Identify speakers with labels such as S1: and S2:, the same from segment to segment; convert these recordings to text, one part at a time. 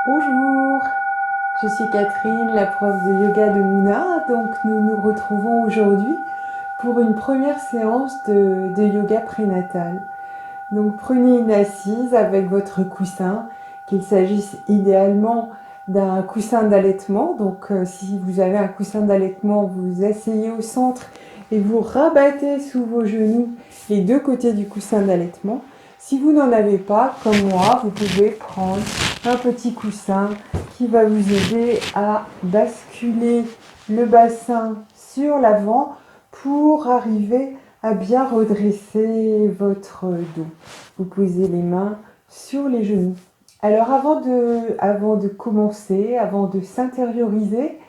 S1: Bonjour, je suis Catherine, la prof de yoga de Mouna. Donc nous nous retrouvons aujourd'hui pour une première séance de yoga prénatal. Donc prenez une assise avec votre coussin, qu'il s'agisse idéalement d'un coussin d'allaitement. Donc si vous avez un coussin d'allaitement, vous asseyez au centre et vous rabattez sous vos genoux les deux côtés du coussin d'allaitement. Si vous n'en avez pas, comme moi, vous pouvez prendre un petit coussin qui va vous aider à basculer le bassin sur l'avant pour arriver à bien redresser votre dos. Vous posez les mains sur les genoux. Alors avant de commencer, avant de s'intérioriser,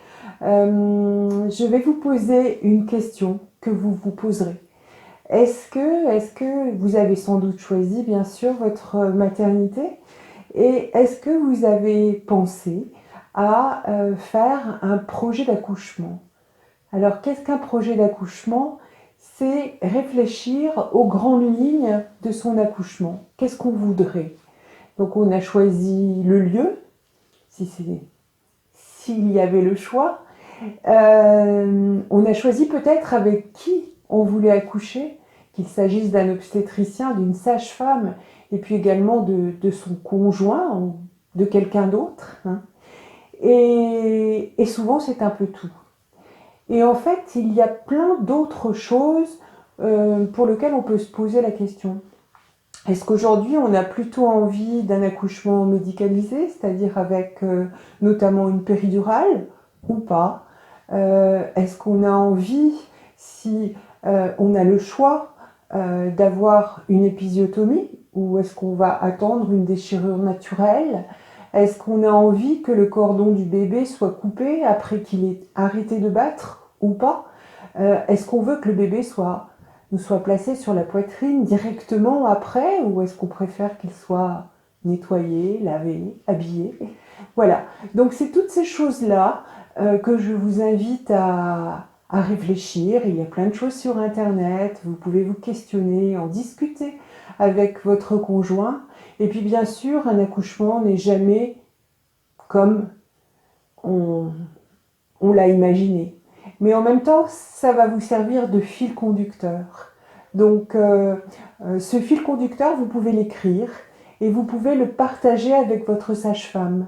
S1: je vais vous poser une question que vous vous poserez. Est-ce que vous avez sans doute choisi, bien sûr, votre maternité? Et est-ce que vous avez pensé à faire un projet d'accouchement? Alors, qu'est-ce qu'un projet d'accouchement? C'est réfléchir aux grandes lignes de son accouchement. Qu'est-ce qu'on voudrait? Donc, on a choisi le lieu, s'il y avait le choix. On a choisi peut-être avec qui on voulait accoucher, qu'il s'agisse d'un obstétricien, d'une sage-femme, et puis également de son conjoint ou de quelqu'un d'autre. Hein. Et souvent, c'est un peu tout. Et en fait, il y a plein d'autres choses pour lesquelles on peut se poser la question. Est-ce qu'aujourd'hui, on a plutôt envie d'un accouchement médicalisé, c'est-à-dire avec notamment une péridurale, ou pas? Est-ce qu'on a envie, si on a le choix, d'avoir une épisiotomie, ou est-ce qu'on va attendre une déchirure naturelle? Est-ce qu'on a envie que le cordon du bébé soit coupé après qu'il ait arrêté de battre, ou pas? Est-ce qu'on veut que le bébé nous soit placé sur la poitrine directement après, ou est-ce qu'on préfère qu'il soit nettoyé, lavé, habillé? Voilà, donc c'est toutes ces choses-là que je vous invite à réfléchir. Il y a plein de choses sur Internet, vous pouvez vous questionner, en discuter avec votre conjoint. Et puis bien sûr, un accouchement n'est jamais comme on, on l'a imaginé. Mais en même temps, ça va vous servir de fil conducteur. Donc ce fil conducteur, vous pouvez l'écrire et vous pouvez le partager avec votre sage-femme,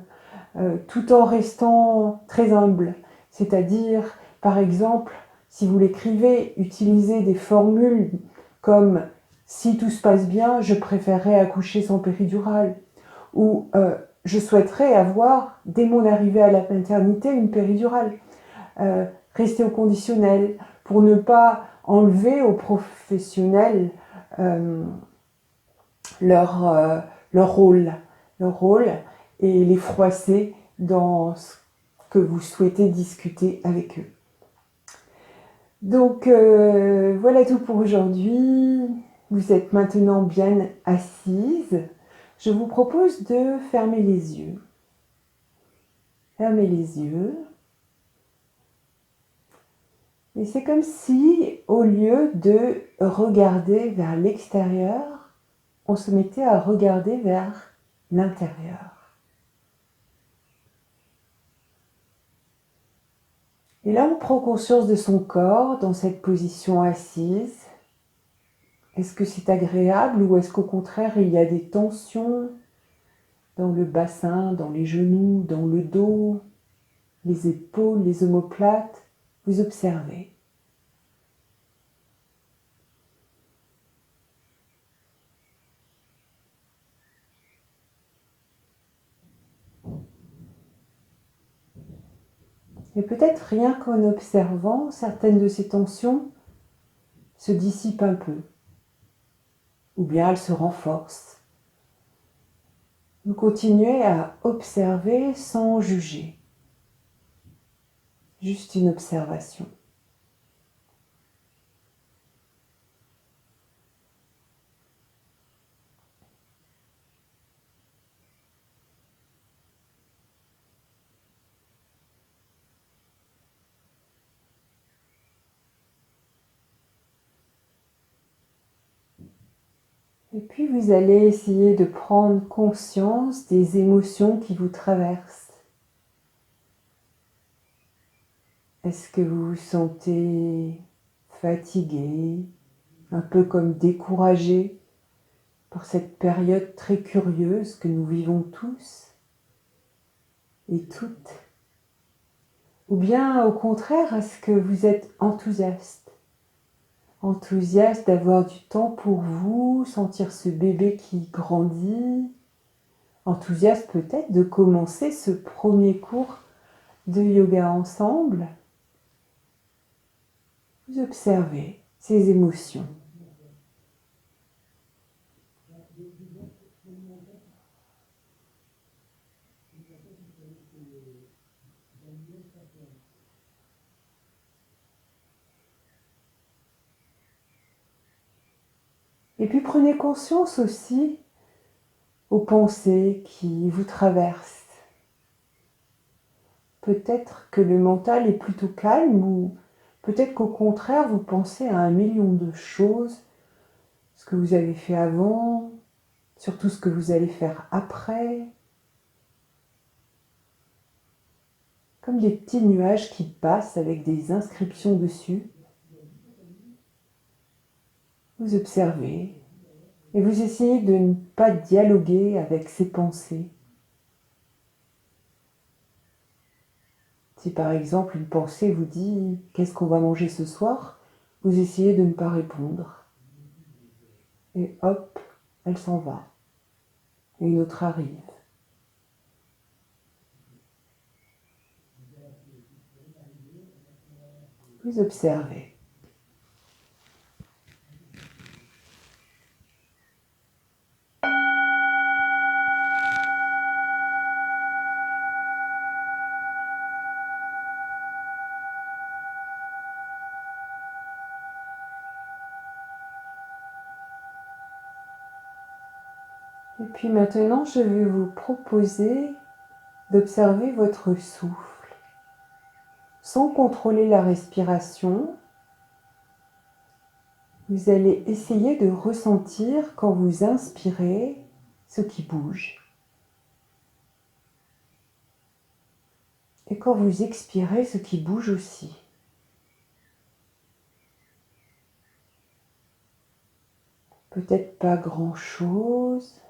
S1: tout en restant très humble. C'est-à-dire, par exemple, si vous l'écrivez, utilisez des formules comme si tout se passe bien, je préférerais accoucher sans péridurale, ou je souhaiterais avoir, dès mon arrivée à la maternité, une péridurale. Rester au conditionnel pour ne pas enlever aux professionnels euh, leur, euh, leur rôle et les froisser dans ce que vous souhaitez discuter avec eux. Donc voilà tout pour aujourd'hui. Vous êtes maintenant bien assise. Je vous propose de fermer les yeux. Fermez les yeux. Et c'est comme si, au lieu de regarder vers l'extérieur, on se mettait à regarder vers l'intérieur. Et là, on prend conscience de son corps dans cette position assise. Est-ce que c'est agréable ou est-ce qu'au contraire, il y a des tensions dans le bassin, dans les genoux, dans le dos, les épaules, les omoplates? Vous observez. Et peut-être rien qu'en observant, certaines de ces tensions se dissipent un peu, ou bien elles se renforcent. Vous continuez à observer sans juger, juste une observation. Et puis vous allez essayer de prendre conscience des émotions qui vous traversent. Est-ce que vous vous sentez fatigué, un peu comme découragé par cette période très curieuse que nous vivons tous et toutes? Ou bien au contraire, est-ce que vous êtes enthousiaste d'avoir du temps pour vous, sentir ce bébé qui grandit, enthousiaste peut-être de commencer ce premier cours de yoga ensemble? Vous observez ces émotions. Et puis prenez conscience aussi aux pensées qui vous traversent. Peut-être que le mental est plutôt calme ou peut-être qu'au contraire vous pensez à 1 million de choses, ce que vous avez fait avant, surtout ce que vous allez faire après. Comme des petits nuages qui passent avec des inscriptions dessus. Vous observez et vous essayez de ne pas dialoguer avec ces pensées. Si par exemple une pensée vous dit « Qu'est-ce qu'on va manger ce soir ?», vous essayez de ne pas répondre. Et hop, elle s'en va. Et une autre arrive. Vous observez. Et puis maintenant, je vais vous proposer d'observer votre souffle. Sans contrôler la respiration, vous allez essayer de ressentir quand vous inspirez ce qui bouge. Et quand vous expirez, ce qui bouge aussi. Peut-être pas grand-chose.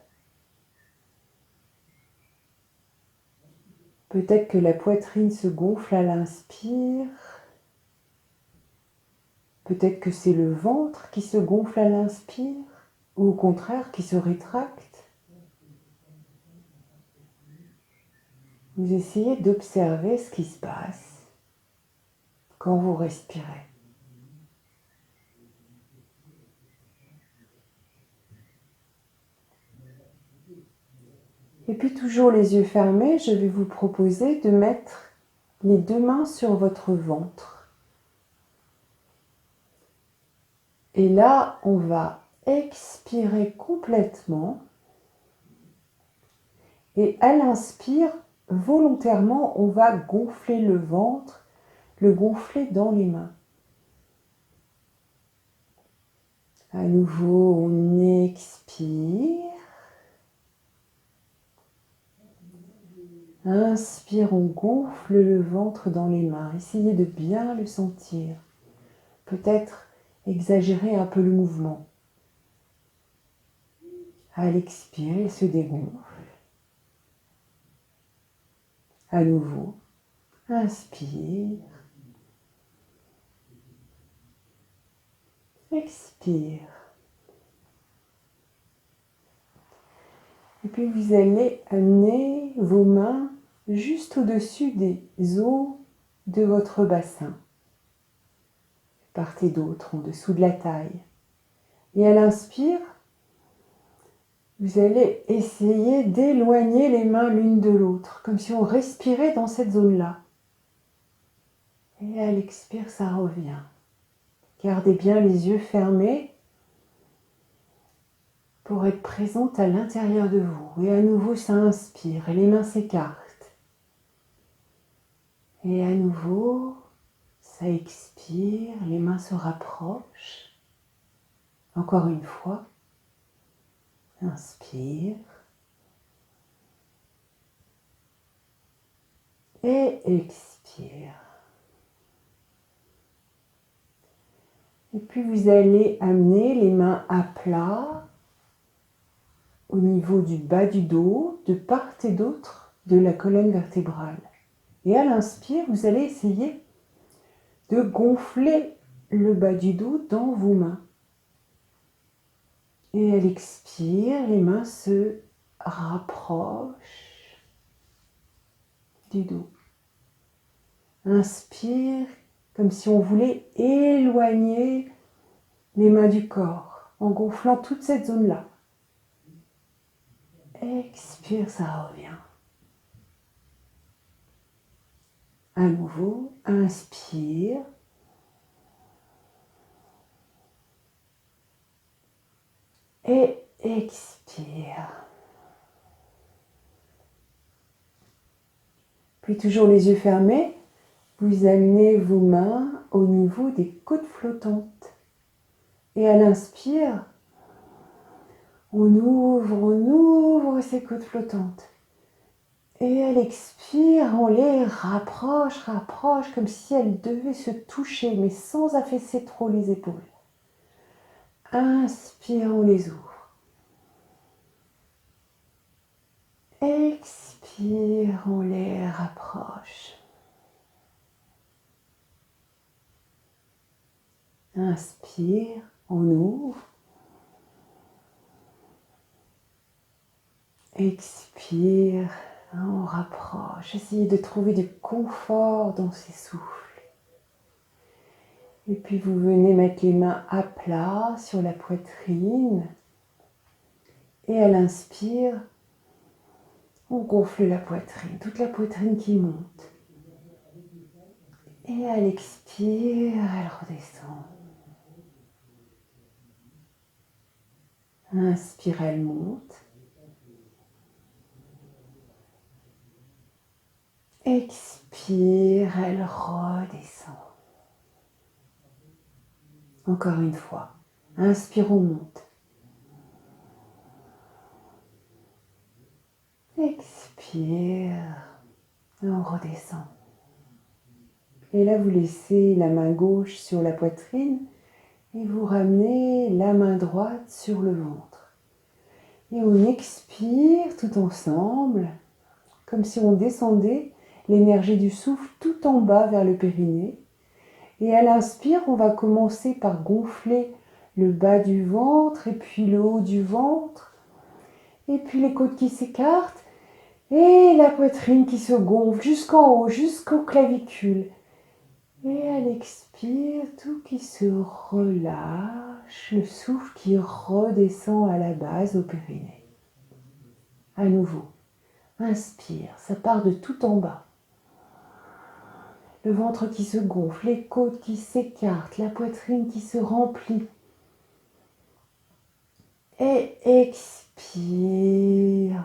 S1: Peut-être que la poitrine se gonfle à l'inspire. Peut-être que c'est le ventre qui se gonfle à l'inspire. Ou au contraire, qui se rétracte. Vous essayez d'observer ce qui se passe quand vous respirez. Et puis toujours les yeux fermés, je vais vous proposer de mettre les 2 mains sur votre ventre. Et là, on va expirer complètement. Et à l'inspire, volontairement, on va gonfler le ventre, le gonfler dans les mains. À nouveau, on expire. Inspire, on gonfle le ventre dans les mains. Essayez de bien le sentir. Peut-être exagérer un peu le mouvement. À l'expirer, il se dégonfle. À nouveau, inspire. Expire. Et puis vous allez amener vos mains juste au-dessus des os de votre bassin. Part et d'autre, en dessous de la taille. Et à l'inspire, vous allez essayer d'éloigner les mains l'une de l'autre, comme si on respirait dans cette zone-là. Et à l'expire, ça revient. Gardez bien les yeux fermés pour être présente à l'intérieur de vous. Et à nouveau, ça inspire et les mains s'écartent. Et à nouveau, ça expire, les mains se rapprochent. Encore une fois. Inspire. Et expire. Et puis vous allez amener les mains à plat au niveau du bas du dos, de part et d'autre de la colonne vertébrale. Et à l'inspire, vous allez essayer de gonfler le bas du dos dans vos mains. Et à l'expire, les mains se rapprochent du dos. Inspire, comme si on voulait éloigner les mains du corps, en gonflant toute cette zone-là. Expire, ça revient. À nouveau, inspire. Et expire. Puis toujours les yeux fermés, vous amenez vos mains au niveau des côtes flottantes. Et à l'inspire, on ouvre ces côtes flottantes. Et à l'expire, on les rapproche, comme si elles devaient se toucher, mais sans affaisser trop les épaules. Inspire, on les ouvre. Expire, on les rapproche. Inspire, on ouvre. Expire, on rapproche. Essayez de trouver du confort dans ces souffles. Et puis vous venez mettre les mains à plat sur la poitrine. Et à l'inspire, on gonfle la poitrine, toute la poitrine qui monte. Et à l'expire, elle redescend. Inspire, elle monte. Expire, elle redescend. Encore une fois. Inspire, on monte. Expire, on redescend. Et là, vous laissez la main gauche sur la poitrine et vous ramenez la main droite sur le ventre. Et on expire tout ensemble, comme si on descendait l'énergie du souffle tout en bas vers le périnée. Et à l'inspire, on va commencer par gonfler le bas du ventre et puis le haut du ventre. Et puis les côtes qui s'écartent et la poitrine qui se gonfle jusqu'en haut, jusqu'aux clavicules. Et à l'expire, tout qui se relâche, le souffle qui redescend à la base au périnée. À nouveau, inspire, ça part de tout en bas. Le ventre qui se gonfle, les côtes qui s'écartent, la poitrine qui se remplit. Et expire,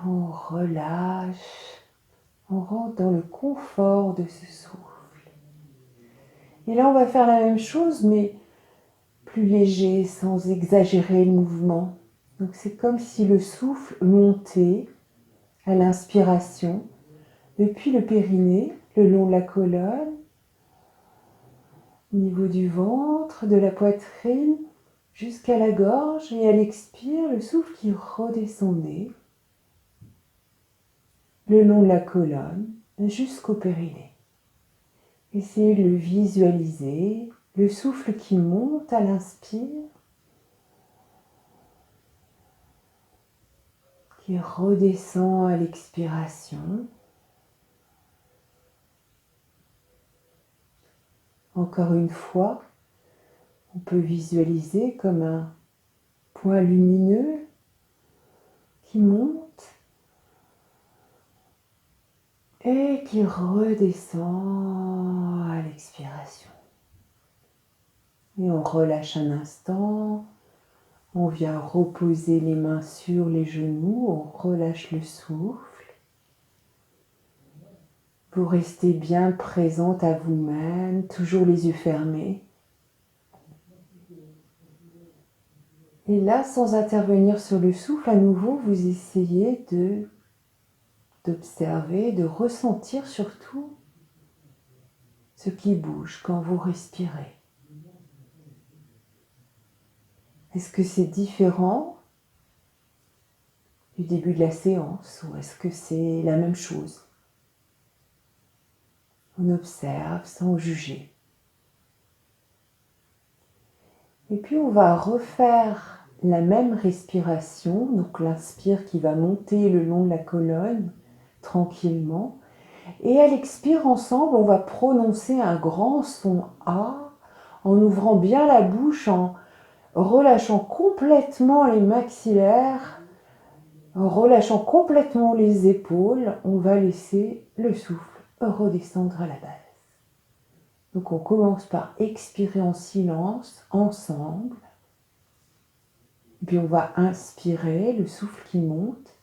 S1: on relâche, on rentre dans le confort de ce souffle. Et là, on va faire la même chose, mais plus léger, sans exagérer le mouvement. Donc c'est comme si le souffle montait à l'inspiration, depuis le périnée, le long de la colonne, au niveau du ventre, de la poitrine, jusqu'à la gorge, et à l'expire, le souffle qui redescendait le long de la colonne, jusqu'au périnée. Essayez de le visualiser, le souffle qui monte à l'inspire, qui redescend à l'expiration. Encore une fois, on peut visualiser comme un point lumineux qui monte et qui redescend à l'expiration. Et on relâche un instant, on vient reposer les mains sur les genoux, on relâche le souffle. Vous restez bien présente à vous-même, toujours les yeux fermés. Et là, sans intervenir sur le souffle, à nouveau, vous essayez d'observer, de ressentir surtout ce qui bouge quand vous respirez. Est-ce que c'est différent du début de la séance ou est-ce que c'est la même chose? On observe sans juger. Et puis on va refaire la même respiration, donc l'inspire qui va monter le long de la colonne tranquillement. Et à l'expire ensemble, on va prononcer un grand son A en ouvrant bien la bouche, en relâchant complètement les maxillaires, en relâchant complètement les épaules. On va laisser le souffle redescendre à la base. Donc on commence par expirer en silence ensemble. Puis on va inspirer, le souffle qui monte.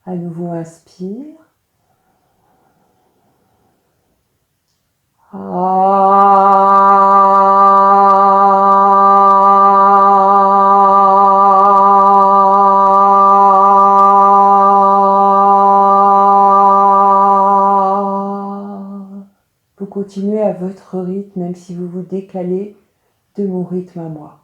S1: À nouveau inspire. Vous continuez à votre rythme, même si vous vous décalez de mon rythme à moi.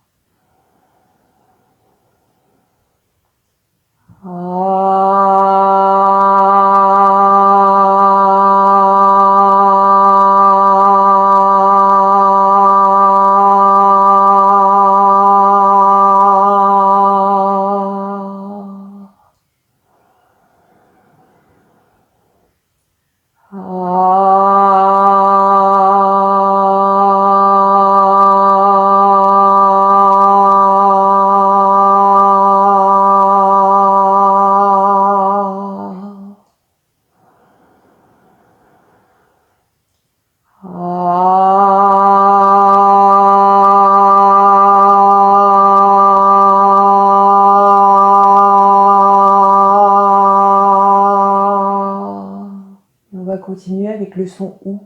S1: On va continuer avec le son OU.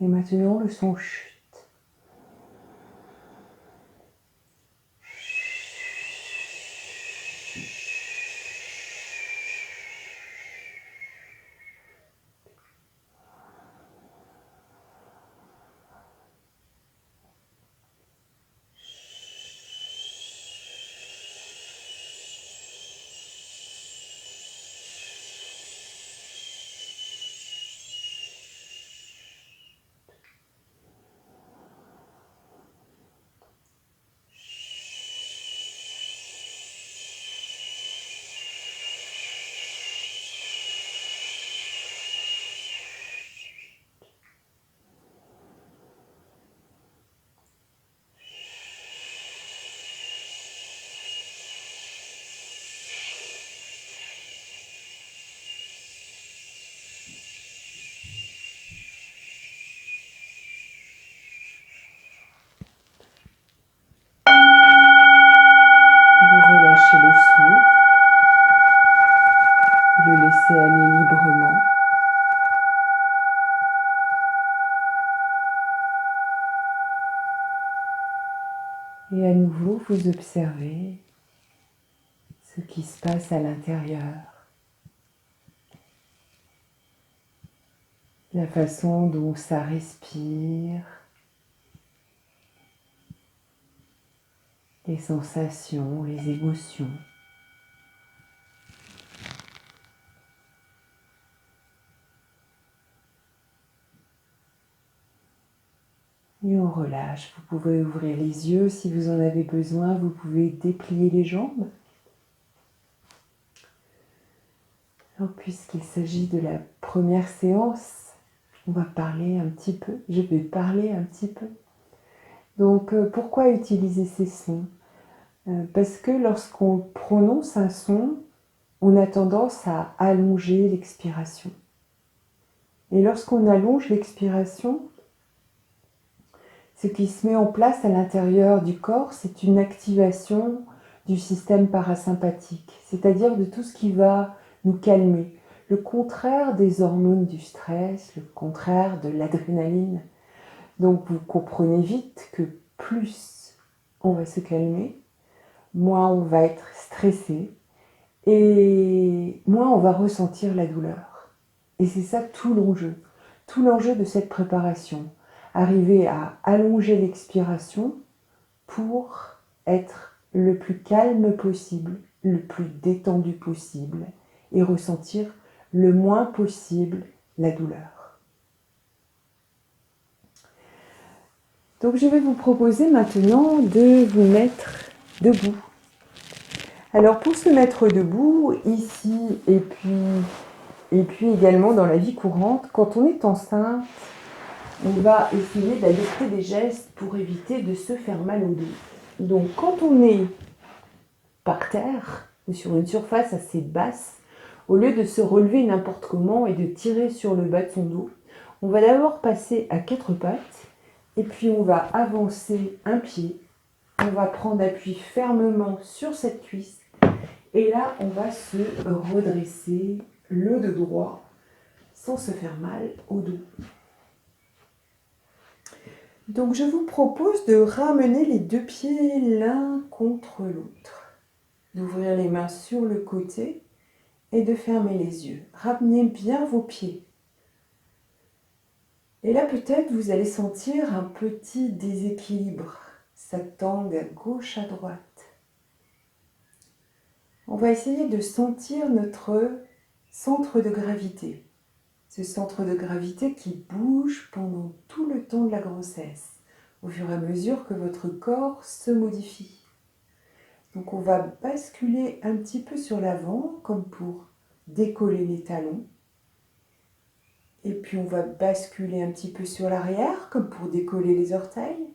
S1: Et maintenant le son chut. Vous relâchez le souffle, le laissez aller librement. Et à nouveau, vous observez ce qui se passe à l'intérieur. la façon dont ça respire, les sensations, les émotions. Et on relâche. Vous pouvez ouvrir les yeux si vous en avez besoin. Vous pouvez déplier les jambes. Alors, puisqu'il s'agit de la première séance, on va parler un petit peu. Je vais parler un petit peu. Donc, pourquoi utiliser ces sons ? Parce que lorsqu'on prononce un son, on a tendance à allonger l'expiration. Et lorsqu'on allonge l'expiration, ce qui se met en place à l'intérieur du corps, c'est une activation du système parasympathique, c'est-à-dire de tout ce qui va nous calmer. Le contraire des hormones du stress, le contraire de l'adrénaline. Donc vous comprenez vite que plus on va se calmer, moins on va être stressé et moins on va ressentir la douleur. Et c'est ça tout l'enjeu de cette préparation. Arriver à allonger l'expiration pour être le plus calme possible, le plus détendu possible et ressentir le moins possible la douleur. Donc je vais vous proposer maintenant de vous mettre debout. Alors pour se mettre debout, ici et puis également dans la vie courante, quand on est enceinte, on va essayer d'adopter des gestes pour éviter de se faire mal au dos. Donc quand on est par terre ou sur une surface assez basse, au lieu de se relever n'importe comment et de tirer sur le bas de son dos, on va d'abord passer à quatre pattes et puis on va avancer un pied. On va prendre appui fermement sur cette cuisse et là on va se redresser le dos droit sans se faire mal au dos. Donc je vous propose de ramener les deux pieds l'un contre l'autre, d'ouvrir les mains sur le côté et de fermer les yeux. Ramenez bien vos pieds. Et là peut-être vous allez sentir un petit déséquilibre. Ça tangue à gauche, à droite. On va essayer de sentir notre centre de gravité. Ce centre de gravité qui bouge pendant tout le temps de la grossesse, au fur et à mesure que votre corps se modifie. Donc on va basculer un petit peu sur l'avant, comme pour décoller les talons. Et puis on va basculer un petit peu sur l'arrière, comme pour décoller les orteils.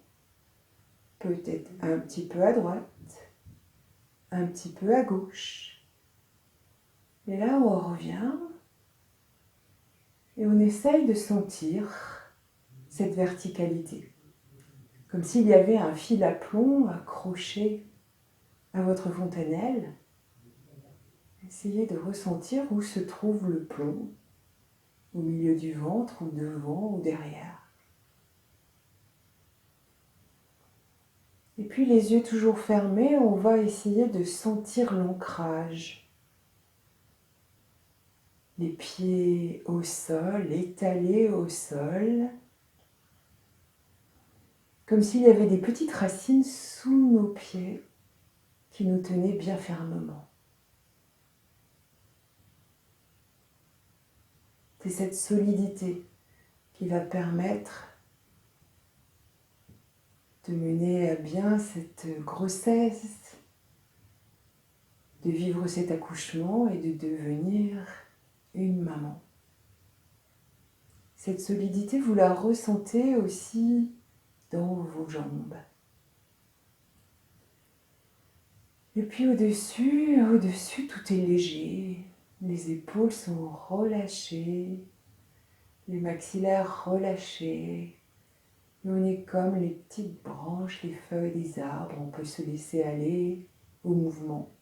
S1: Peut-être un petit peu à droite, un petit peu à gauche. Et là on revient et on essaye de sentir cette verticalité. Comme s'il y avait un fil à plomb accroché à votre fontanelle. Essayez de ressentir où se trouve le plomb, au milieu du ventre, ou devant, ou derrière. Et puis les yeux toujours fermés, on va essayer de sentir l'ancrage. Les pieds au sol, étalés au sol, comme s'il y avait des petites racines sous nos pieds qui nous tenaient bien fermement. C'est cette solidité qui va permettre de mener à bien cette grossesse, de vivre cet accouchement et de devenir une maman. Cette solidité, vous la ressentez aussi dans vos jambes. Et puis au-dessus, tout est léger. Les épaules sont relâchées, les maxillaires relâchés. Et on est comme les petites branches, les feuilles des arbres. On peut se laisser aller au mouvement.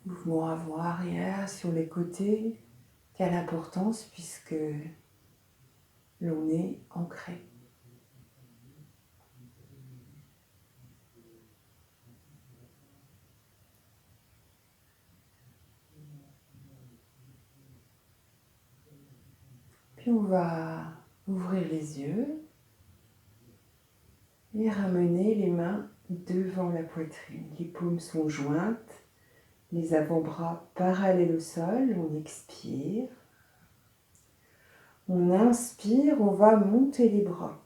S1: Mouvement avant-arrière sur les côtés, qui a l'importance puisque l'on est ancré. Puis on va ouvrir les yeux et ramener les mains devant la poitrine. Les paumes sont jointes, les avant-bras parallèles au sol. On expire. On inspire, on va monter les bras.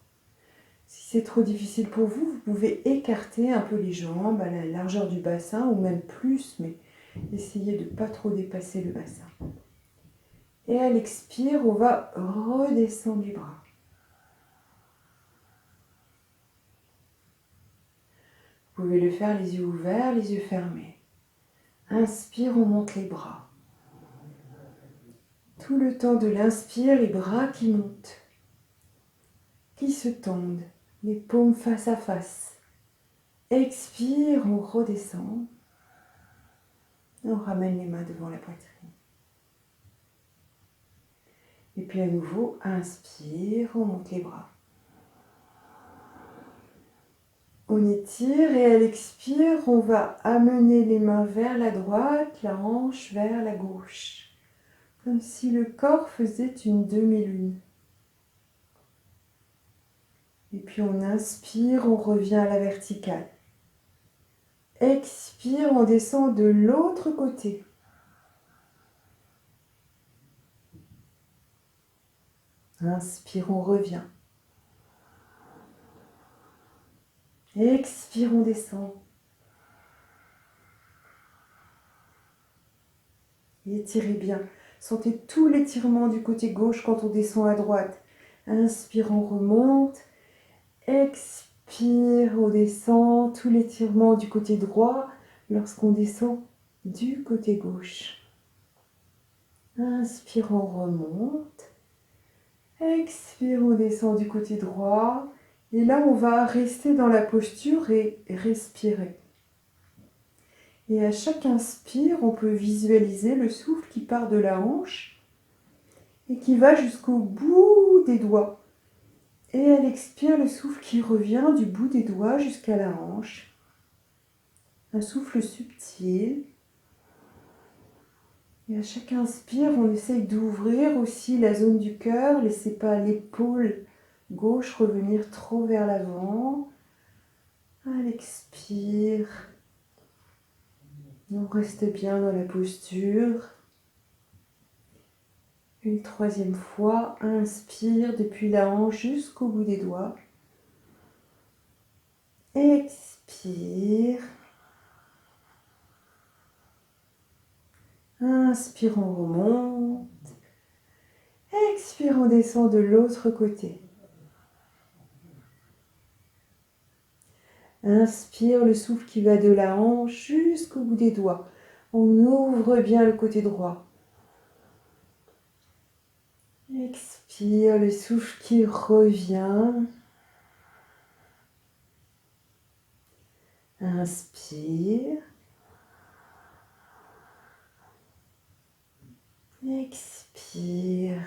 S1: Si c'est trop difficile pour vous, vous pouvez écarter un peu les jambes à la largeur du bassin ou même plus, mais essayez de ne pas trop dépasser le bassin. Et à l'expire, on va redescendre les bras. Vous pouvez le faire les yeux ouverts, les yeux fermés. Inspire, on monte les bras. Tout le temps de l'inspire, les bras qui montent, qui se tendent, les paumes face à face. Expire, on redescend. On ramène les mains devant la poitrine. Et puis à nouveau, inspire, on monte les bras. On étire et à l'expire, on va amener les mains vers la droite, la hanche vers la gauche. Comme si le corps faisait une demi-lune. Et puis on inspire, on revient à la verticale. Expire, on descend de l'autre côté. Inspire, on revient. Expire, on descend. Étirez bien. Sentez tout l'étirement du côté gauche quand on descend à droite. Inspire, on remonte. Expire, on descend. Tout l'étirement du côté droit lorsqu'on descend du côté gauche. Inspire, on remonte. Expire, on descend du côté droit. Et là, on va rester dans la posture et respirer. Et à chaque inspire, on peut visualiser le souffle qui part de la hanche et qui va jusqu'au bout des doigts. Et à l'expire, le souffle qui revient du bout des doigts jusqu'à la hanche. Un souffle subtil. Et à chaque inspire, on essaye d'ouvrir aussi la zone du cœur. Laissez pas l'épaule gauche revenir trop vers l'avant. À l'expire, on reste bien dans la posture. Une troisième fois, inspire depuis la hanche jusqu'au bout des doigts. Expire. Inspire, on remonte. Expire, on descend de l'autre côté. Inspire, le souffle qui va de la hanche jusqu'au bout des doigts. On ouvre bien le côté droit. Expire, le souffle qui revient. Inspire. Expire.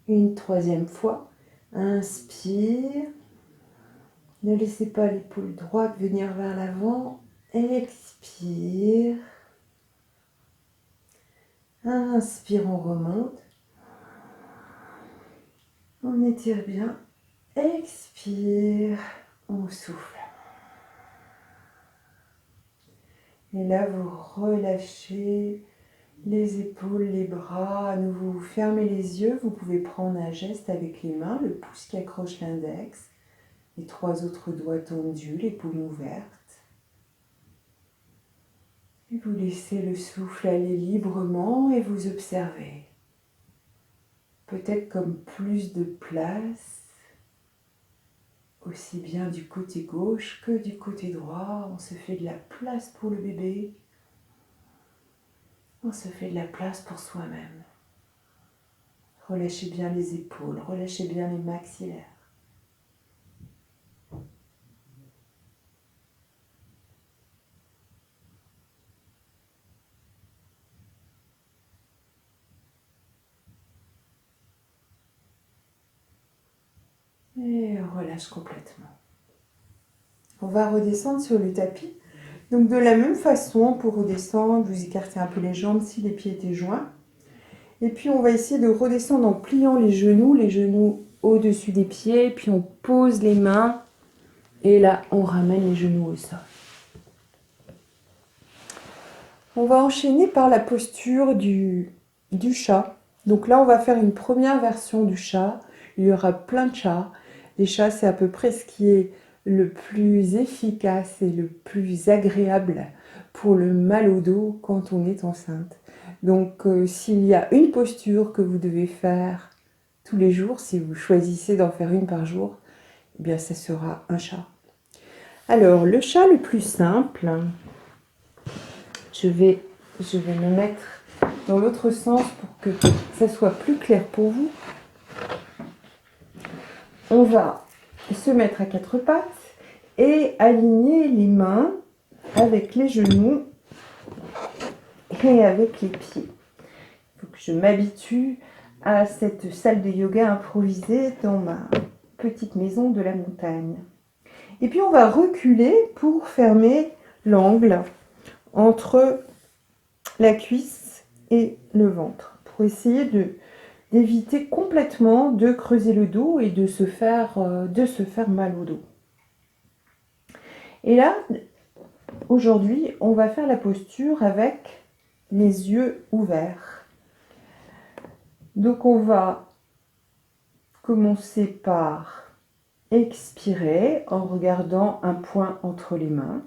S1: Une troisième fois. Inspire. Ne laissez pas l'épaule droite venir vers l'avant. Expire. Inspire, on remonte. On étire bien. Expire. On souffle. Et là, vous relâchez les épaules, les bras. À nouveau, vous fermez les yeux. Vous pouvez prendre un geste avec les mains. Le pouce qui accroche l'index. Les trois autres doigts tendus, les paumes ouvertes. Et vous laissez le souffle aller librement et vous observez. Peut-être comme plus de place, aussi bien du côté gauche que du côté droit. On se fait de la place pour le bébé. On se fait de la place pour soi-même. Relâchez bien les épaules, relâchez bien les maxillaires. Et on relâche complètement. On va redescendre sur le tapis. Donc de la même façon, pour redescendre, vous écartez un peu les jambes si les pieds étaient joints. Et puis on va essayer de redescendre en pliant les genoux au-dessus des pieds, puis on pose les mains et là on ramène les genoux au sol. On va enchaîner par la posture du chat. Donc là on va faire une première version du chat. Il y aura plein de chats. Les chats, c'est à peu près ce qui est le plus efficace et le plus agréable pour le mal au dos quand on est enceinte. Donc s'il y a une posture que vous devez faire tous les jours, si vous choisissez d'en faire une par jour, eh bien ça sera un chat. Alors le chat le plus simple, je vais me mettre dans l'autre sens pour que ça soit plus clair pour vous. On va se mettre à quatre pattes et aligner les mains avec les genoux et avec les pieds. Il faut que je m'habitue à cette salle de yoga improvisée dans ma petite maison de la montagne. Et puis on va reculer pour fermer l'angle entre la cuisse et le ventre, pour essayer d'éviter complètement de creuser le dos et de se faire mal au dos. Et là, aujourd'hui, on va faire la posture avec les yeux ouverts. Donc on va commencer par expirer en regardant un point entre les mains.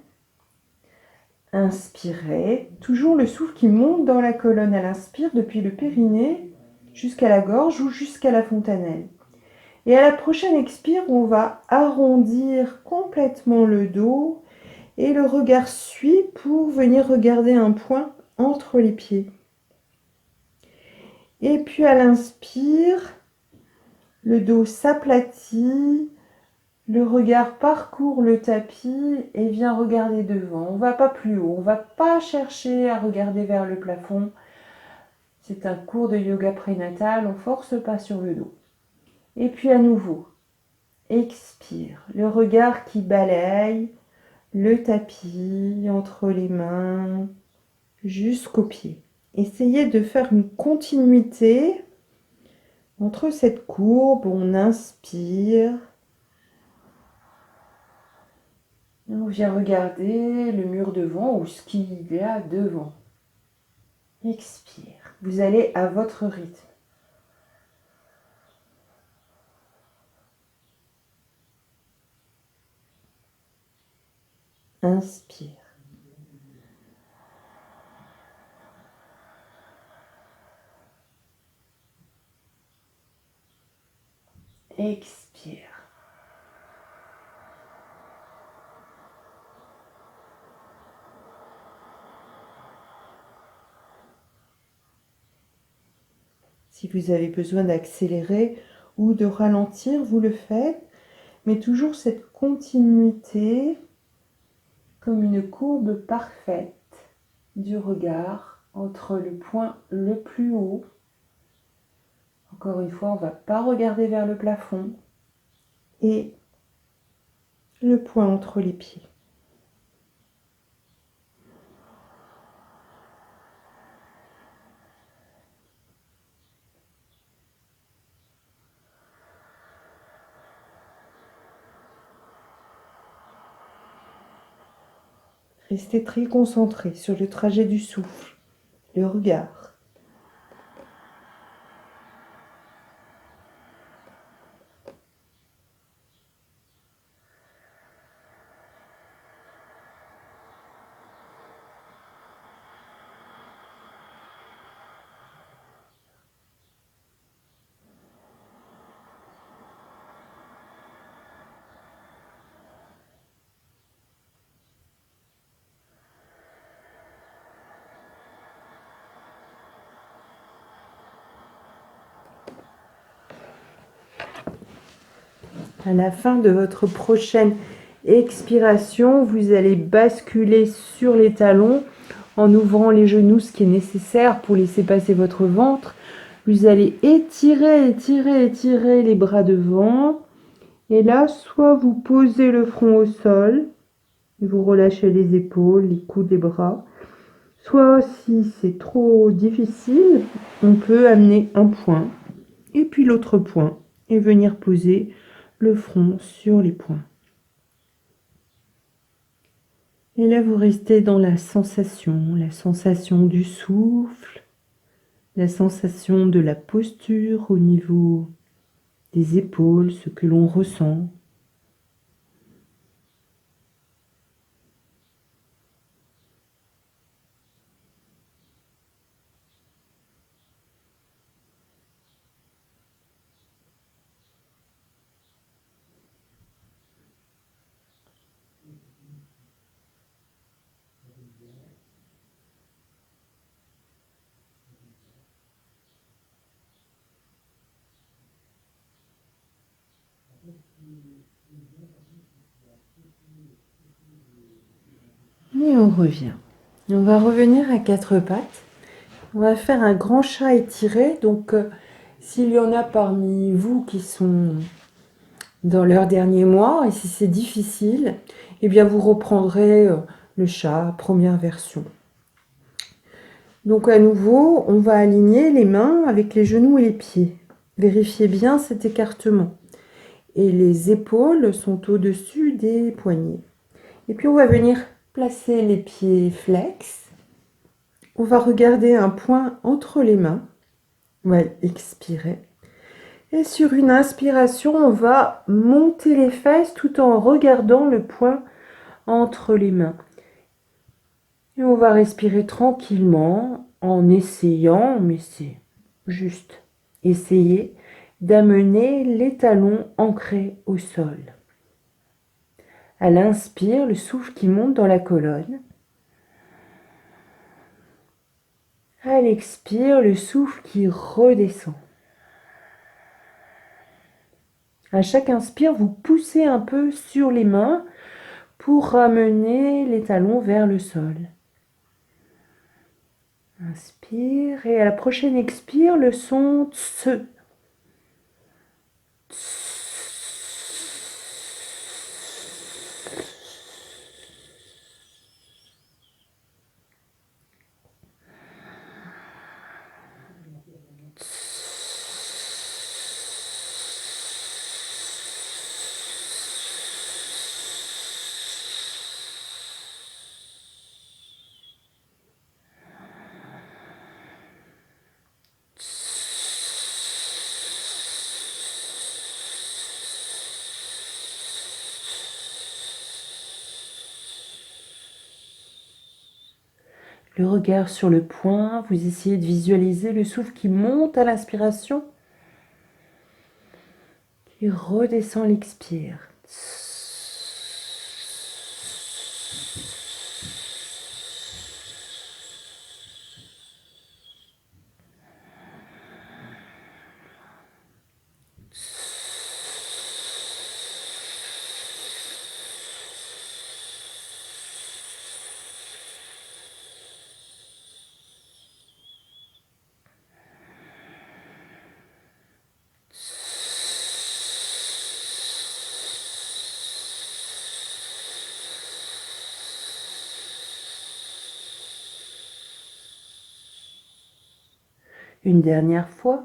S1: Inspirez, toujours le souffle qui monte dans la colonne à l'inspire depuis le périnée jusqu'à la gorge ou jusqu'à la fontanelle. Et à la prochaine expire, on va arrondir complètement le dos et le regard suit pour venir regarder un point entre les pieds. Et puis à l'inspire, le dos s'aplatit, le regard parcourt le tapis et vient regarder devant. On ne va pas plus haut, on ne va pas chercher à regarder vers le plafond. C'est un cours de yoga prénatal, on ne force pas sur le dos. Et puis à nouveau, expire, le regard qui balaye le tapis entre les mains jusqu'aux pieds. Essayez de faire une continuité entre cette courbe, on inspire. On vient regarder le mur devant ou ce qu'il y a devant. Expire. Vous allez à votre rythme. Inspire. Expire. Si vous avez besoin d'accélérer ou de ralentir, vous le faites, mais toujours cette continuité comme une courbe parfaite du regard entre le point le plus haut. Encore une fois, on ne va pas regarder vers le plafond et le point entre les pieds. Restez très concentré sur le trajet du souffle, le regard. À la fin de votre prochaine expiration, vous allez basculer sur les talons en ouvrant les genoux, ce qui est nécessaire pour laisser passer votre ventre. Vous allez étirer les bras devant. Et là, soit vous posez le front au sol, Et vous relâchez les épaules, les coudes, les bras. Soit si c'est trop difficile, on peut amener un point et puis l'autre point et venir poser le front sur les poings. Et là, vous restez dans la sensation du souffle, la sensation de la posture au niveau des épaules, ce que l'on ressent. Et on revient. On va revenir à quatre pattes. On va faire un grand chat étiré. Donc, s'il y en a parmi vous qui sont dans leur dernier mois, et si c'est difficile, eh bien vous reprendrez le chat, première version. Donc à nouveau, on va aligner les mains avec les genoux et les pieds. Vérifiez bien cet écartement. Et les épaules sont au-dessus des poignets. Et puis on va venir placer les pieds flex. On va regarder un point entre les mains. On va expirer. Et sur une inspiration, on va monter les fesses tout en regardant le point entre les mains. Et on va respirer tranquillement en essayant, mais c'est juste essayer d'amener les talons ancrés au sol. À l'inspire, le souffle qui monte dans la colonne. À l'expire, le souffle qui redescend. À chaque inspire, vous poussez un peu sur les mains pour ramener les talons vers le sol. Inspire et à la prochaine expire, le son tse. Le regard sur le point, vous essayez de visualiser le souffle qui monte à l'inspiration, qui redescend à l'expire. Une dernière fois.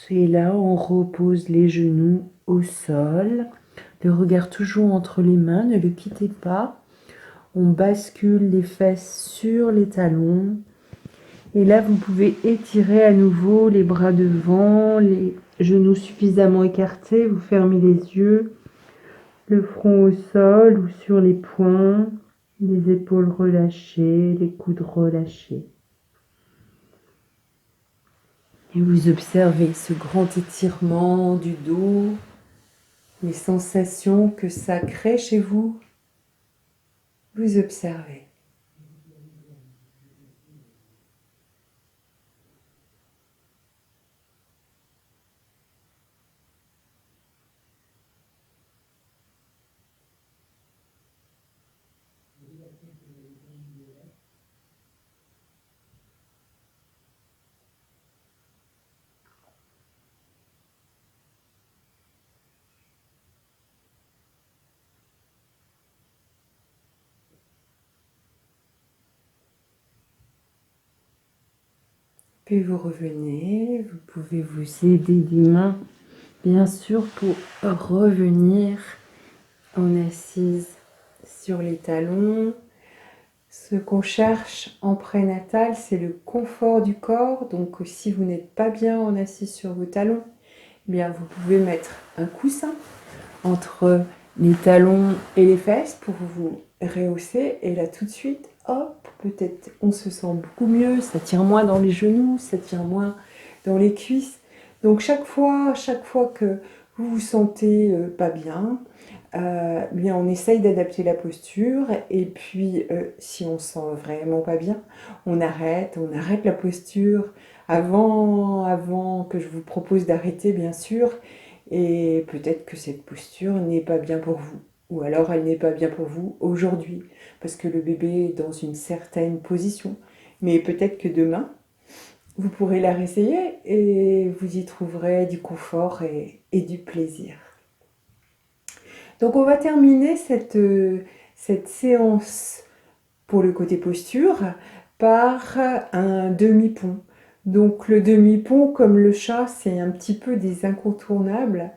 S1: Et là, on repose les genoux au sol. Le regard toujours entre les mains, ne le quittez pas. On bascule les fesses sur les talons. Et là, vous pouvez étirer à nouveau les bras devant, les genoux suffisamment écartés. Vous fermez les yeux, le front au sol ou sur les poings, les épaules relâchées, les coudes relâchés. Et vous observez ce grand étirement du dos, les sensations que ça crée chez vous. Vous observez. Puis vous revenez, vous pouvez vous aider des mains, bien sûr, pour revenir en assise sur les talons. Ce qu'on cherche en prénatal, c'est le confort du corps. Donc si vous n'êtes pas bien en assise sur vos talons, eh bien vous pouvez mettre un coussin entre les talons et les fesses pour vous rehausser. Et là tout de suite, hop, peut-être on se sent beaucoup mieux, ça tire moins dans les genoux, ça tire moins dans les cuisses. Donc chaque fois que vous vous sentez pas bien, bien on essaye d'adapter la posture. Et puis si on se sent vraiment pas bien, on arrête la posture avant que je vous propose d'arrêter, bien sûr. Et peut-être que cette posture n'est pas bien pour vous. Ou alors elle n'est pas bien pour vous aujourd'hui, parce que le bébé est dans une certaine position. Mais peut-être que demain, vous pourrez la réessayer et vous y trouverez du confort et du plaisir. Donc on va terminer cette séance pour le côté posture par un demi-pont. Donc le demi-pont, comme le chat, c'est un petit peu des incontournables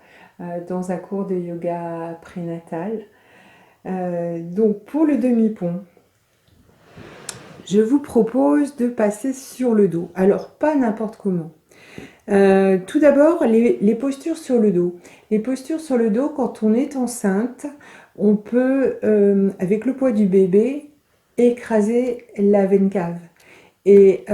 S1: dans un cours de yoga prénatal. Donc pour le demi-pont, je vous propose de passer sur le dos. Alors pas n'importe comment. Tout d'abord, les postures sur le dos. Les postures sur le dos, quand on est enceinte, on peut, avec le poids du bébé, écraser la veine cave. Et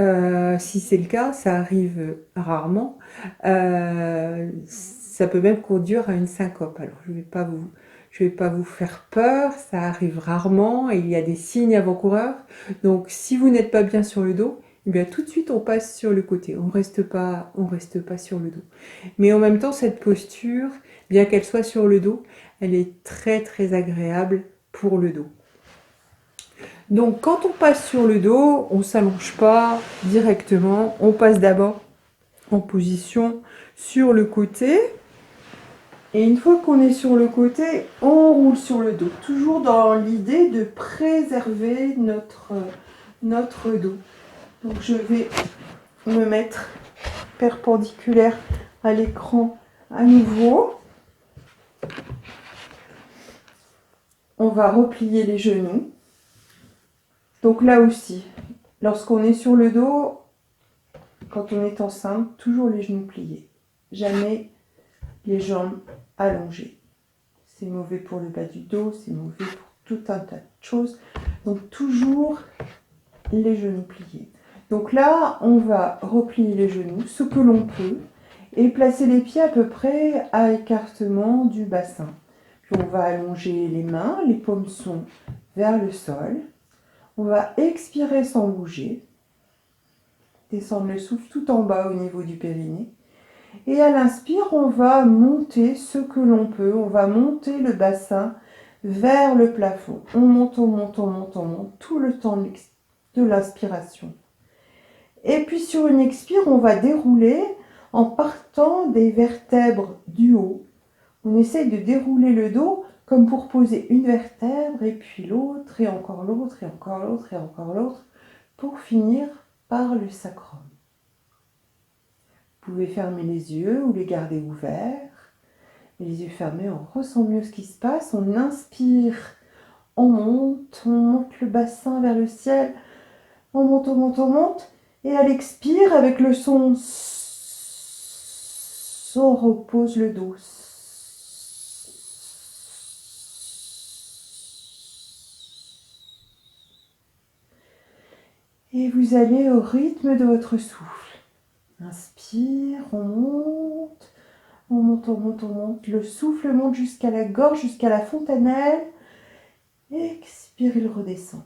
S1: si c'est le cas, ça arrive rarement, ça peut même conduire à une syncope. Alors je vais pas vous faire peur, ça arrive rarement et il y a des signes avant-coureurs. Donc si vous n'êtes pas bien sur le dos, eh bien tout de suite on passe sur le côté, on reste pas sur le dos. Mais en même temps, cette posture, bien qu'elle soit sur le dos, elle est très très agréable pour le dos. Donc quand on passe sur le dos, on ne s'allonge pas directement, on passe d'abord en position sur le côté. Et une fois qu'on est sur le côté, on roule sur le dos. Toujours dans l'idée de préserver notre dos. Donc je vais me mettre perpendiculaire à l'écran à nouveau. On va replier les genoux. Donc là aussi, lorsqu'on est sur le dos, quand on est enceinte, toujours les genoux pliés. Jamais les jambes allongées. C'est mauvais pour le bas du dos, c'est mauvais pour tout un tas de choses. Donc toujours les genoux pliés. Donc là, on va replier les genoux, ce que l'on peut, et placer les pieds à peu près à écartement du bassin. Puis on va allonger les mains, les paumes sont vers le sol. On va expirer sans bouger. Descendre le souffle tout en bas au niveau du périnée. Et à l'inspire, on va monter ce que l'on peut. On va monter le bassin vers le plafond. On monte, on monte, on monte, on monte tout le temps de l'inspiration. Et puis sur une expire, on va dérouler en partant des vertèbres du haut. On essaye de dérouler le dos comme pour poser une vertèbre et puis l'autre et encore l'autre et encore l'autre et encore l'autre pour finir par le sacrum. Vous pouvez fermer les yeux ou les garder ouverts. Les yeux fermés, on ressent mieux ce qui se passe. On inspire, on monte le bassin vers le ciel. On monte, on monte, on monte. Et à l'expire, avec le son, on repose le dos. Et vous allez au rythme de votre souffle. Inspire, on monte, on monte, on monte, on monte. Le souffle monte jusqu'à la gorge, jusqu'à la fontanelle. Expire, il redescend.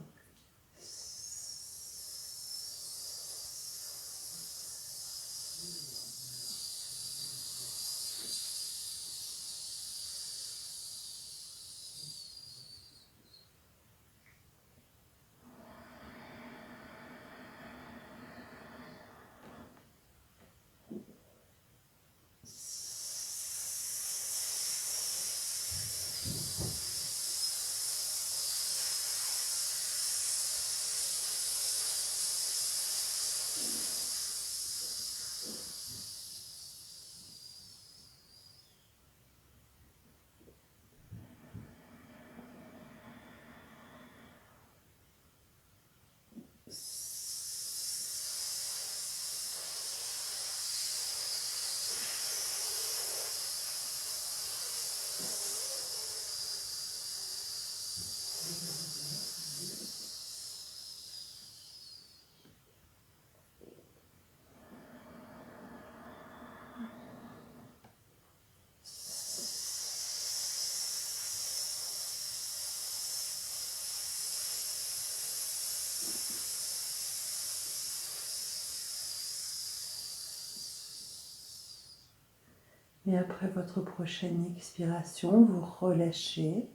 S1: Et après votre prochaine expiration, vous relâchez.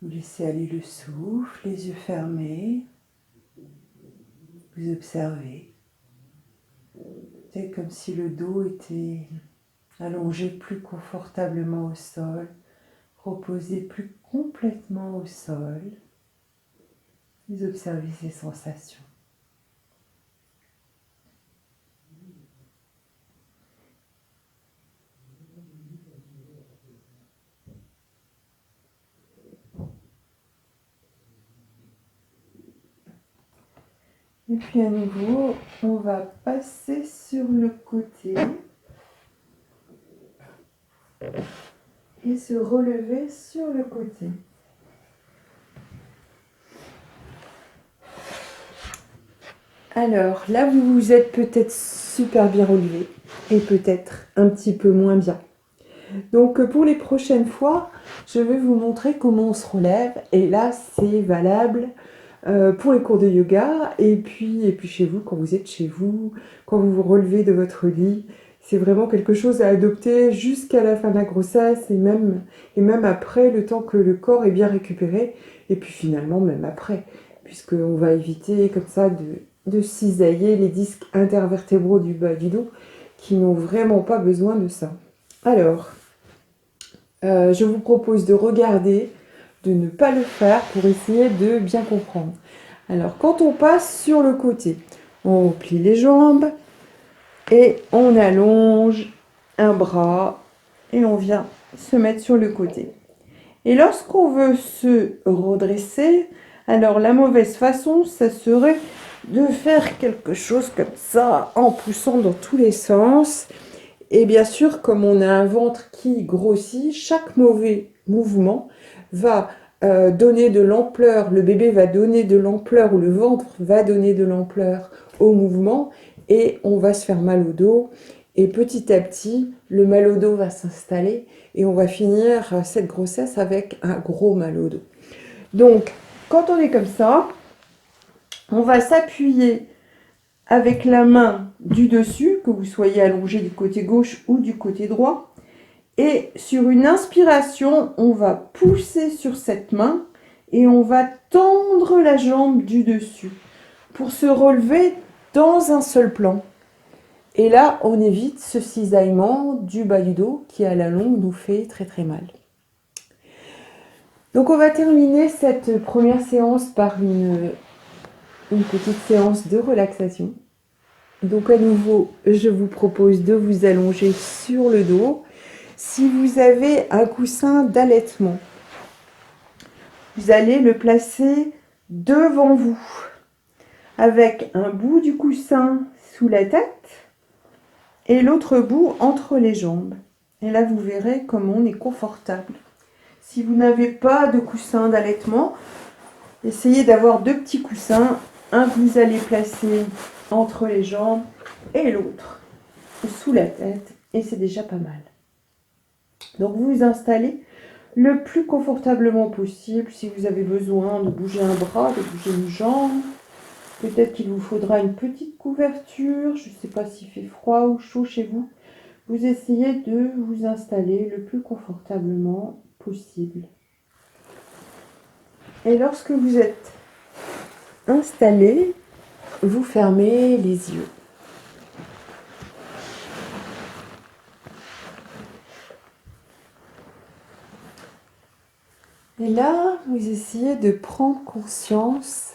S1: Vous laissez aller le souffle, les yeux fermés. Vous observez. C'est comme si le dos était allongé plus confortablement au sol, reposé plus complètement au sol. Vous observez ces sensations. Et puis à nouveau, on va passer sur le côté et se relever sur le côté. Alors là, vous vous êtes peut-être super bien relevé et peut-être un petit peu moins bien. Donc pour les prochaines fois, je vais vous montrer comment on se relève. Et là, c'est valable pour les cours de yoga et puis chez vous, quand vous êtes chez vous, quand vous vous relevez de votre lit. C'est vraiment quelque chose à adopter jusqu'à la fin de la grossesse et même après, le temps que le corps est bien récupéré. Et puis finalement, même après, puisqu'on va éviter comme ça de cisailler les disques intervertébraux du bas du dos qui n'ont vraiment pas besoin de ça. Alors, je vous propose de regarder, de ne pas le faire pour essayer de bien comprendre. Alors, quand on passe sur le côté, on plie les jambes et on allonge un bras et on vient se mettre sur le côté. Et lorsqu'on veut se redresser, alors la mauvaise façon, ça serait de faire quelque chose comme ça en poussant dans tous les sens. Et bien sûr, comme on a un ventre qui grossit, chaque mauvais mouvement va donner de l'ampleur, le bébé va donner de l'ampleur ou le ventre va donner de l'ampleur au mouvement et on va se faire mal au dos. Et petit à petit, le mal au dos va s'installer et on va finir cette grossesse avec un gros mal au dos. Donc, quand on est comme ça, on va s'appuyer avec la main du dessus, que vous soyez allongé du côté gauche ou du côté droit. Et sur une inspiration, on va pousser sur cette main et on va tendre la jambe du dessus pour se relever dans un seul plan. Et là, on évite ce cisaillement du bas du dos qui, à la longue, nous fait très très mal. Donc, on va terminer cette première séance par une petite séance de relaxation. Donc, à nouveau, je vous propose de vous allonger sur le dos. Si vous avez un coussin d'allaitement, vous allez le placer devant vous, avec un bout du coussin sous la tête et l'autre bout entre les jambes. Et là, vous verrez comme on est confortable. Si vous n'avez pas de coussin d'allaitement, essayez d'avoir deux petits coussins, un que vous allez placer entre les jambes et l'autre sous la tête, et c'est déjà pas mal. Donc vous vous installez le plus confortablement possible. Si vous avez besoin de bouger un bras, de bouger une jambe, peut-être qu'il vous faudra une petite couverture. Je ne sais pas s'il fait froid ou chaud chez vous. Vous essayez de vous installer le plus confortablement possible. Et lorsque vous êtes installé, vous fermez les yeux. Et là, vous essayez de prendre conscience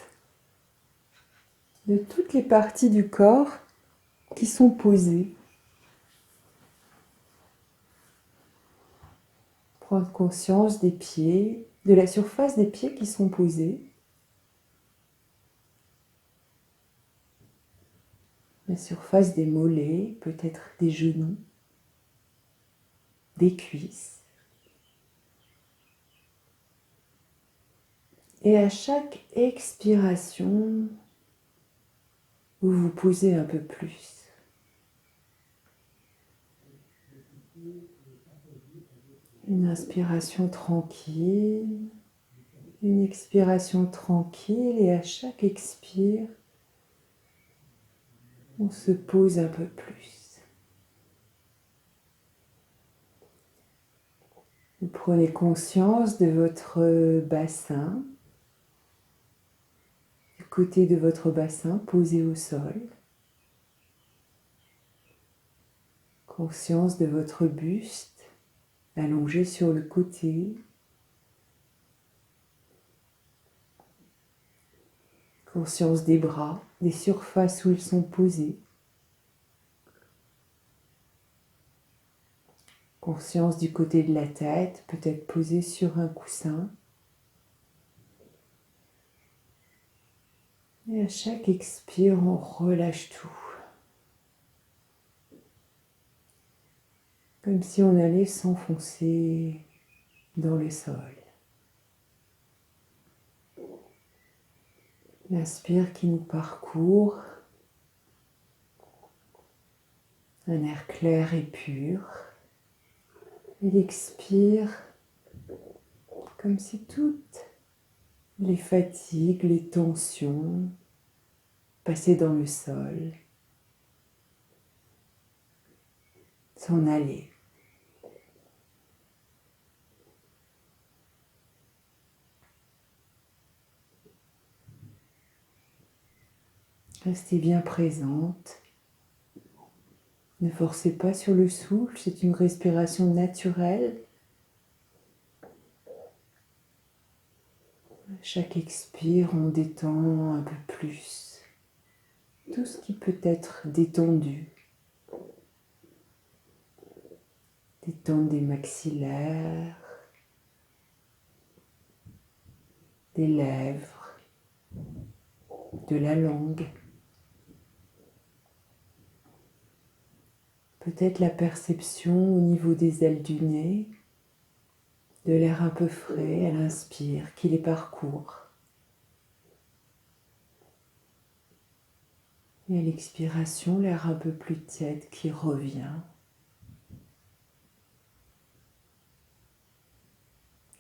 S1: de toutes les parties du corps qui sont posées. Prendre conscience des pieds, de la surface des pieds qui sont posés. La surface des mollets, peut-être des genoux, des cuisses. Et à chaque expiration, vous vous posez un peu plus. Une inspiration tranquille, une expiration tranquille, et à chaque expire, on se pose un peu plus. Vous prenez conscience de votre bassin, du côté de votre bassin posé au sol. Conscience de votre buste allongé sur le côté. Conscience des bras, des surfaces où ils sont posés. Conscience du côté de la tête, peut-être posée sur un coussin. Et à chaque expire, on relâche tout. Comme si on allait s'enfoncer dans le sol. L'inspire qui nous parcourt, un air clair et pur. Et l'expire, comme si toutes les fatigues, les tensions passaient dans le sol, s'en allaient. Restez bien présente. Ne forcez pas sur le souffle, c'est une respiration naturelle. À chaque expire, on détend un peu plus tout ce qui peut être détendu. Détendre des maxillaires, des lèvres, de la langue. Peut-être la perception au niveau des ailes du nez, de l'air un peu frais à l'inspire qui les parcourt. Et à l'expiration, l'air un peu plus tiède qui revient.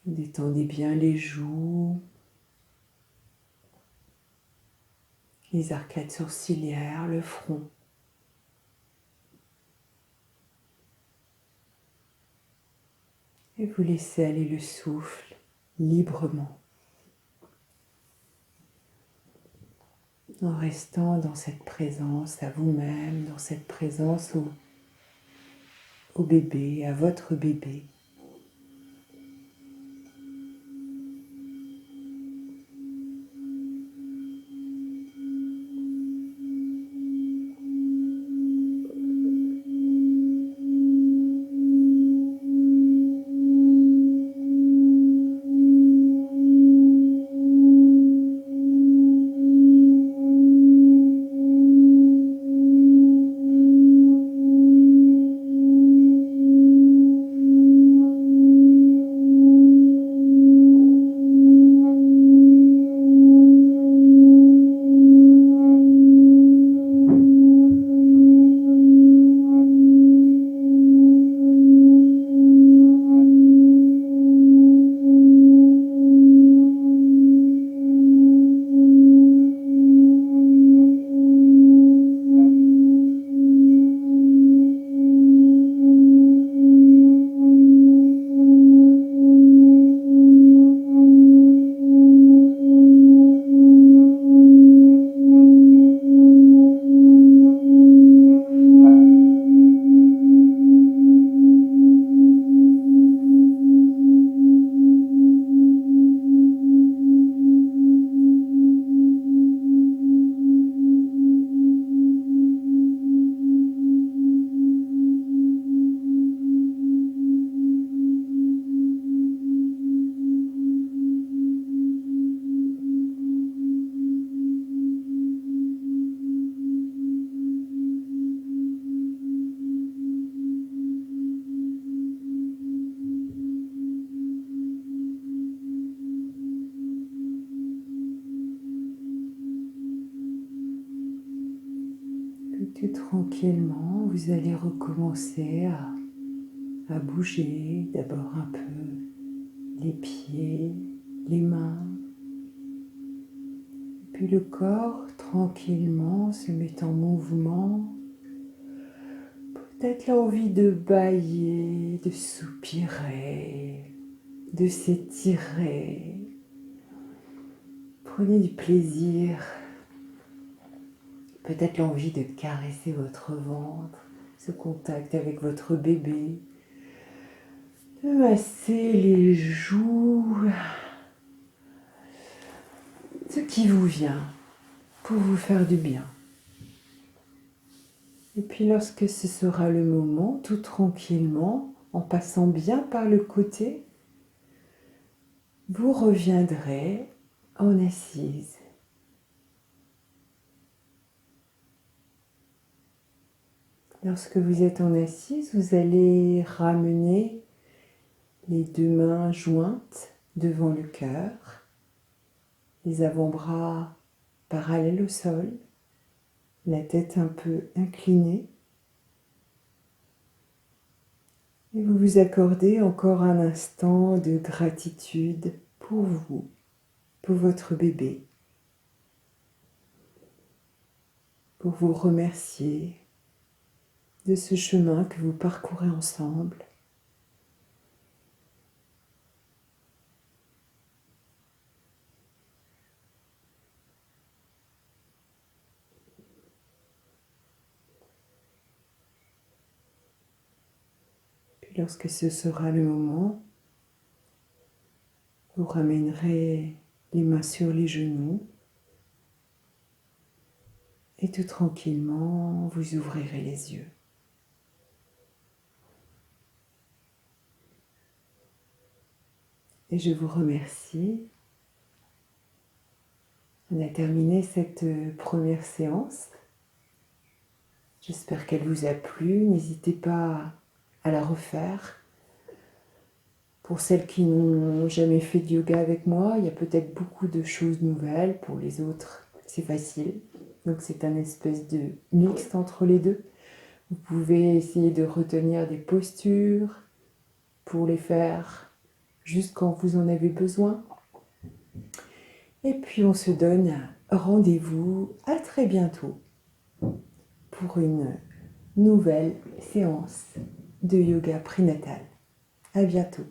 S1: Détendez bien les joues, les arcades sourcilières, le front. Et vous laissez aller le souffle librement, en restant dans cette présence à vous-même, dans cette présence au bébé, à votre bébé. Puis tout tranquillement, vous allez recommencer à bouger d'abord un peu les pieds, les mains, puis le corps tranquillement se met en mouvement. Peut-être l'envie de bâiller, de soupirer, de s'étirer. Prenez du plaisir. Peut-être l'envie de caresser votre ventre, ce contact avec votre bébé, de masser les joues, ce qui vous vient pour vous faire du bien. Et puis lorsque ce sera le moment, tout tranquillement, en passant bien par le côté, vous reviendrez en assise. Lorsque vous êtes en assise, vous allez ramener les deux mains jointes devant le cœur, les avant-bras parallèles au sol, la tête un peu inclinée. Et vous vous accordez encore un instant de gratitude pour vous, pour votre bébé, pour vous remercier de ce chemin que vous parcourez ensemble. Puis lorsque ce sera le moment, vous ramènerez les mains sur les genoux et tout tranquillement, vous ouvrirez les yeux. Et je vous remercie. On a terminé cette première séance. J'espère qu'elle vous a plu. N'hésitez pas à la refaire. Pour celles qui n'ont jamais fait de yoga avec moi, il y a peut-être beaucoup de choses nouvelles. Pour les autres, c'est facile. Donc c'est un espèce de mixte entre les deux. Vous pouvez essayer de retenir des postures pour les faire juste quand vous en avez besoin. Et puis on se donne rendez-vous à très bientôt pour une nouvelle séance de yoga prénatal. À bientôt.